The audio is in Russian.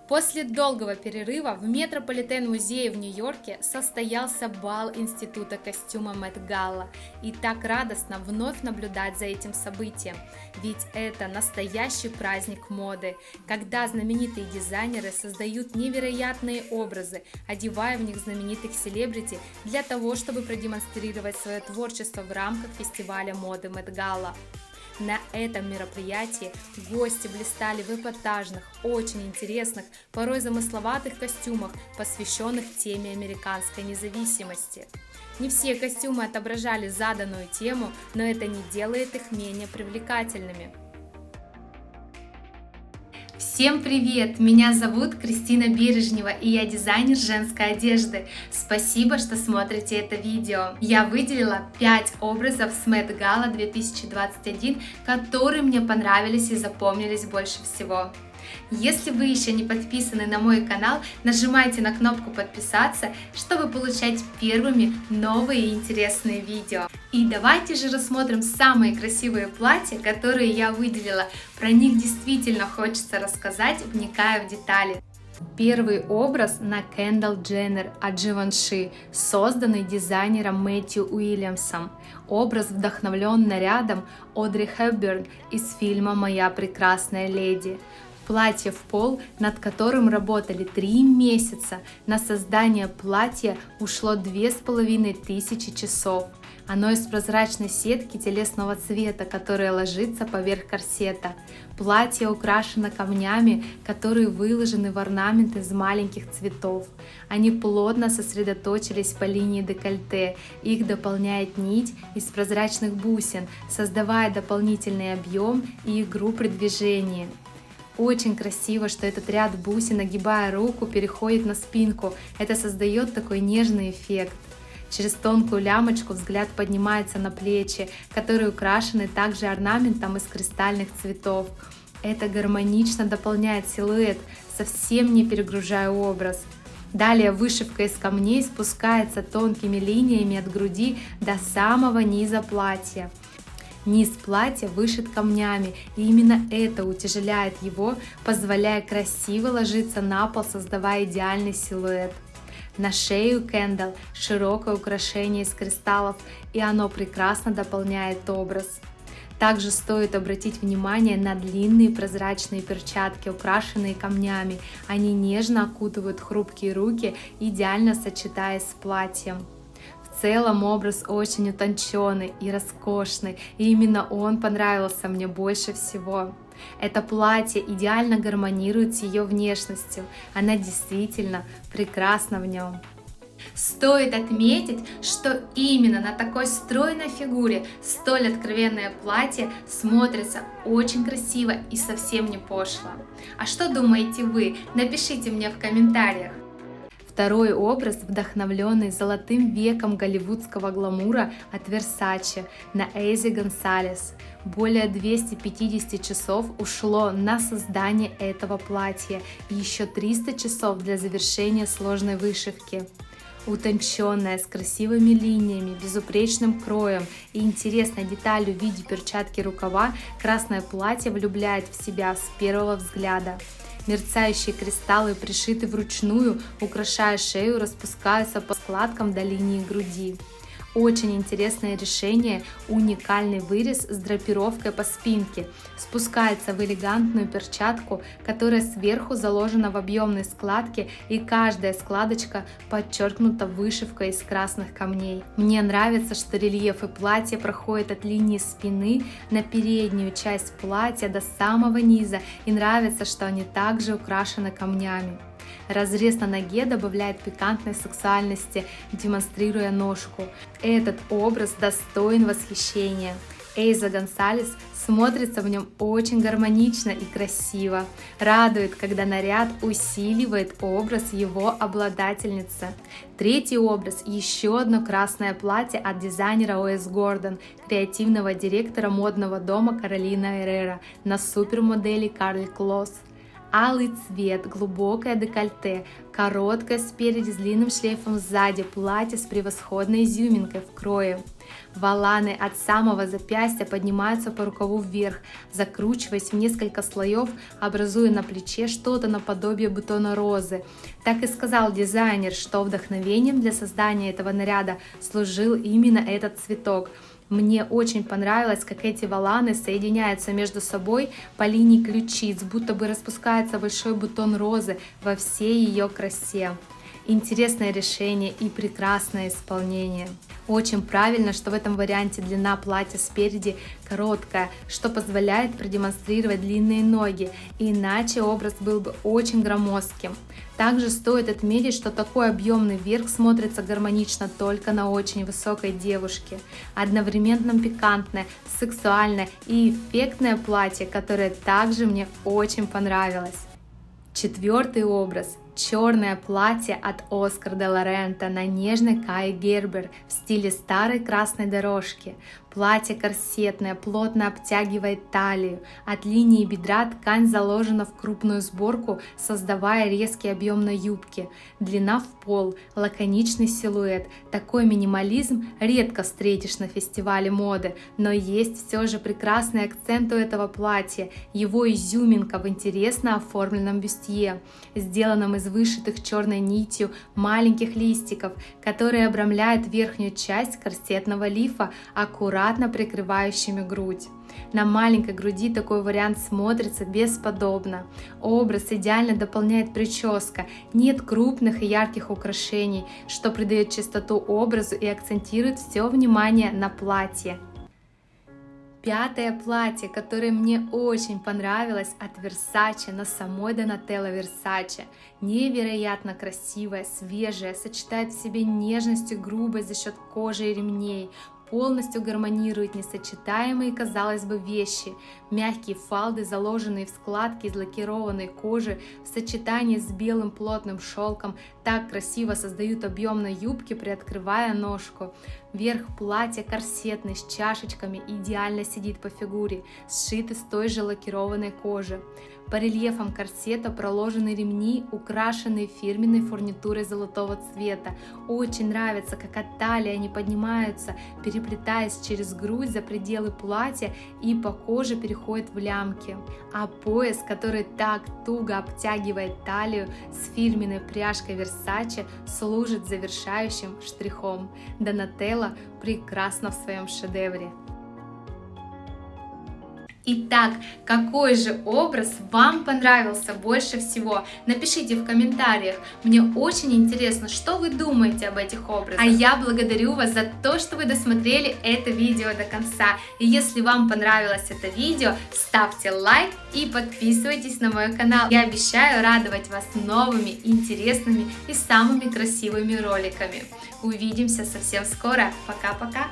После долгого перерыва в Метрополитен-музее в Нью-Йорке состоялся бал Института костюма Мэтт Галла. И так радостно вновь наблюдать за этим событием, ведь это настоящий праздник моды, когда знаменитые дизайнеры создают невероятные образы, одевая в них знаменитых селебрити для того, чтобы продемонстрировать свое творчество в рамках фестиваля моды Мэтт Галла. На этом мероприятии гости блистали в эпатажных, очень интересных, порой замысловатых костюмах, посвященных теме американской независимости. Не все костюмы отображали заданную тему, но это не делает их менее привлекательными. Всем привет! Меня зовут Кристина Бережнева, и я дизайнер женской одежды. Спасибо, что смотрите это видео. Я выделила 5 образов с Met Gala 2021, которые мне понравились и запомнились больше всего. Если вы еще не подписаны на мой канал, нажимайте на кнопку подписаться, чтобы получать первыми новые интересные видео. И давайте же рассмотрим самые красивые платья, которые я выделила. Про них действительно хочется рассказать, вникая в детали. Первый образ на Кендалл Дженнер от Givenchy, созданный дизайнером Мэтью Уильямсом. Образ вдохновлен нарядом Одри Хепберн из фильма «Моя прекрасная леди». Платье в пол, над которым работали 3 месяца. На создание платья ушло 2500 часов. Оно из прозрачной сетки телесного цвета, которая ложится поверх корсета. Платье украшено камнями, которые выложены в орнамент из маленьких цветов. Они плотно сосредоточились по линии декольте. Их дополняет нить из прозрачных бусин, создавая дополнительный объем и игру при движении. Очень красиво, что этот ряд бусин, нагибая руку, переходит на спинку. Это создает такой нежный эффект. Через тонкую лямочку взгляд поднимается на плечи, которые украшены также орнаментом из кристальных цветов. Это гармонично дополняет силуэт, совсем не перегружая образ. Далее вышивка из камней спускается тонкими линиями от груди до самого низа платья. Низ платья вышит камнями, и именно это утяжеляет его, позволяя красиво ложиться на пол, создавая идеальный силуэт. На шею Кендалл широкое украшение из кристаллов, и оно прекрасно дополняет образ. Также стоит обратить внимание на длинные прозрачные перчатки, украшенные камнями. Они нежно окутывают хрупкие руки, идеально сочетаясь с платьем. В целом образ очень утонченный и роскошный, и именно он понравился мне больше всего. Это платье идеально гармонирует с ее внешностью, она действительно прекрасна в нем. Стоит отметить, что именно на такой стройной фигуре столь откровенное платье смотрится очень красиво и совсем не пошло. А что думаете вы? Напишите мне в комментариях. Второй образ, вдохновленный золотым веком голливудского гламура от Versace на Эйзе Гонсалес. Более 250 часов ушло на создание этого платья и еще 300 часов для завершения сложной вышивки. Утонченное, с красивыми линиями, безупречным кроем и интересной деталью в виде перчатки рукава, красное платье влюбляет в себя с первого взгляда. Мерцающие кристаллы пришиты вручную, украшая шею, распускаются по складкам до линии груди. Очень интересное решение, уникальный вырез с драпировкой по спинке, спускается в элегантную перчатку, которая сверху заложена в объемной складке, и каждая складочка подчеркнута вышивкой из красных камней. Мне нравится, что рельефы платья проходят от линии спины на переднюю часть платья до самого низа, и нравится, что они также украшены камнями. Разрез на ноге добавляет пикантной сексуальности, демонстрируя ножку. Этот образ достоин восхищения. Эйза Гонсалес смотрится в нем очень гармонично и красиво. Радует, когда наряд усиливает образ его обладательницы. Третий образ – еще одно красное платье от дизайнера О.С. Гордон, креативного директора модного дома Каролина Эррера на супермодели Карли Клосс. Алый цвет, глубокое декольте, короткое спереди с длинным шлейфом сзади, платье с превосходной изюминкой в крое. Воланы от самого запястья поднимаются по рукаву вверх, закручиваясь в несколько слоев, образуя на плече что-то наподобие бутона розы. Так и сказал дизайнер, что вдохновением для создания этого наряда служил именно этот цветок. Мне очень понравилось, как эти воланы соединяются между собой по линии ключиц, будто бы распускается большой бутон розы во всей ее красе. Интересное решение и прекрасное исполнение. Очень правильно, что в этом варианте длина платья спереди короткая, что позволяет продемонстрировать длинные ноги, иначе образ был бы очень громоздким. Также стоит отметить, что такой объемный верх смотрится гармонично только на очень высокой девушке. Одновременно пикантное, сексуальное и эффектное платье, которое также мне очень понравилось. Четвертый образ. Черное платье от Оскар де Лорента на нежной Кае Гербер в стиле старой красной дорожки. Платье корсетное, плотно обтягивает талию. От линии бедра ткань заложена в крупную сборку, создавая резкий объем на юбке. Длина в пол, лаконичный силуэт. Такой минимализм редко встретишь на фестивале моды, но есть все же прекрасный акцент у этого платья. Его изюминка в интересно оформленном бюстье, сделанном из вышитых черной нитью маленьких листиков, которые обрамляют верхнюю часть корсетного лифа, аккуратно прикрывающими грудь. На маленькой груди такой вариант смотрится бесподобно. Образ идеально дополняет прическа, нет крупных и ярких украшений, что придает чистоту образу и акцентирует все внимание на платье. Пятое платье, которое мне очень понравилось, от Versace, на самой Donatella Versace. Невероятно красивое, свежее, сочетает в себе нежность и грубость за счет кожи и ремней, полностью гармонирует несочетаемые, казалось бы, вещи. Мягкие фалды, заложенные в складки из лакированной кожи, в сочетании с белым плотным шелком, так красиво создают объем на юбке, приоткрывая ножку. Верх платья корсетный, с чашечками, идеально сидит по фигуре, сшит из той же лакированной кожи. По рельефам корсета проложены ремни, украшенные фирменной фурнитурой золотого цвета. Очень нравится, как от талии они поднимаются, переплетаясь через грудь за пределы платья и по коже переходят в лямки. А пояс, который так туго обтягивает талию с фирменной пряжкой Versace, служит завершающим штрихом. Donatella прекрасна в своем шедевре. Итак, какой же образ вам понравился больше всего? Напишите в комментариях, мне очень интересно, что вы думаете об этих образах. А я благодарю вас за то, что вы досмотрели это видео до конца. И если вам понравилось это видео, ставьте лайк и подписывайтесь на мой канал. Я обещаю радовать вас новыми, интересными и самыми красивыми роликами. Увидимся совсем скоро. Пока-пока!